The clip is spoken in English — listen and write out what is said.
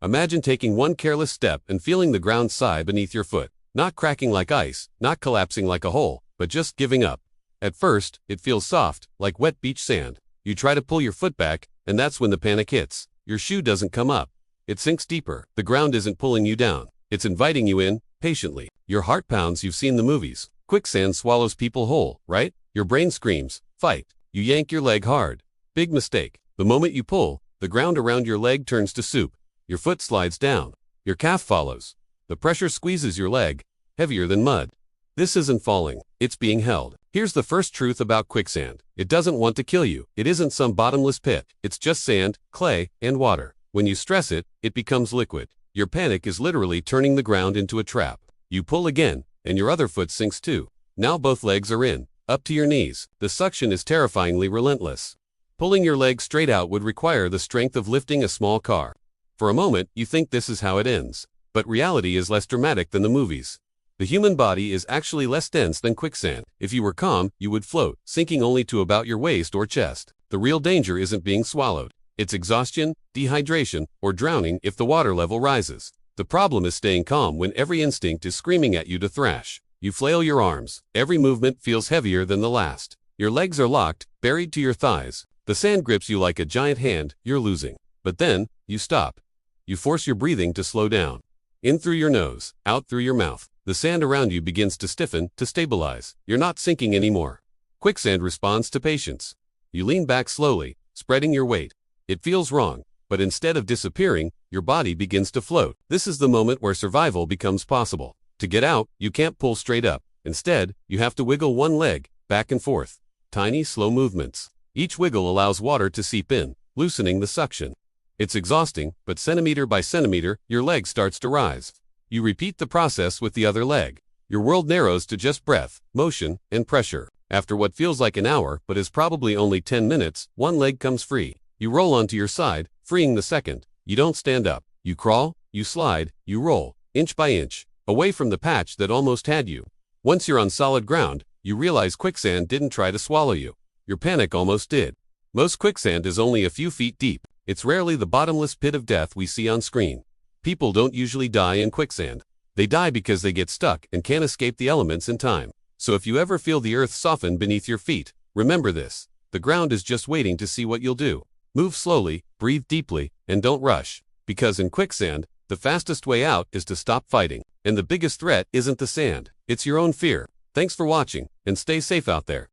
Imagine taking one careless step and feeling the ground sigh beneath your foot. Not cracking like ice, not collapsing like a hole, but just giving up. At first, it feels soft, like wet beach sand. You try to pull your foot back, and that's when the panic hits. Your shoe doesn't come up. It sinks deeper. The ground isn't pulling you down. It's inviting you in, patiently. Your heart pounds. You've seen the movies. Quicksand swallows people whole, right? Your brain screams, fight. You yank your leg hard. Big mistake. The moment you pull, the ground around your leg turns to soup. Your foot slides down. Your calf follows. The pressure squeezes your leg, heavier than mud. This isn't falling, it's being held. Here's the first truth about quicksand. It doesn't want to kill you. It isn't some bottomless pit. It's just sand, clay, and water. When you stress it, it becomes liquid. Your panic is literally turning the ground into a trap. You pull again, and your other foot sinks too. Now both legs are in, up to your knees. The suction is terrifyingly relentless. Pulling your leg straight out would require the strength of lifting a small car. For a moment, you think this is how it ends. But reality is less dramatic than the movies. The human body is actually less dense than quicksand. If you were calm, you would float, sinking only to about your waist or chest. The real danger isn't being swallowed. It's exhaustion, dehydration, or drowning if the water level rises. The problem is staying calm when every instinct is screaming at you to thrash. You flail your arms. Every movement feels heavier than the last. Your legs are locked, buried to your thighs. The sand grips you like a giant hand. You're losing. But then, you stop. You force your breathing to slow down. In through your nose, out through your mouth. The sand around you begins to stiffen, to stabilize. You're not sinking anymore. Quicksand responds to patience. You lean back slowly, spreading your weight. It feels wrong, but instead of disappearing, your body begins to float. This is the moment where survival becomes possible. To get out, you can't pull straight up. Instead, you have to wiggle one leg, back and forth. Tiny, slow movements. Each wiggle allows water to seep in, loosening the suction. It's exhausting, but centimeter by centimeter, your leg starts to rise. You repeat the process with the other leg. Your world narrows to just breath, motion, and pressure. After what feels like an hour but is probably only 10 minutes, one leg comes free. You roll onto your side, freeing the second. You don't stand up. You crawl, you slide, you roll, inch by inch, away from the patch that almost had you. Once you're on solid ground, you realize quicksand didn't try to swallow you. Your panic almost did. Most quicksand is only a few feet deep. It's rarely the bottomless pit of death we see on screen. People don't usually die in quicksand. They die because they get stuck and can't escape the elements in time. So if you ever feel the earth soften beneath your feet, remember this. The ground is just waiting to see what you'll do. Move slowly, breathe deeply, and don't rush. Because in quicksand, the fastest way out is to stop fighting. And the biggest threat isn't the sand. It's your own fear. Thanks for watching, and stay safe out there.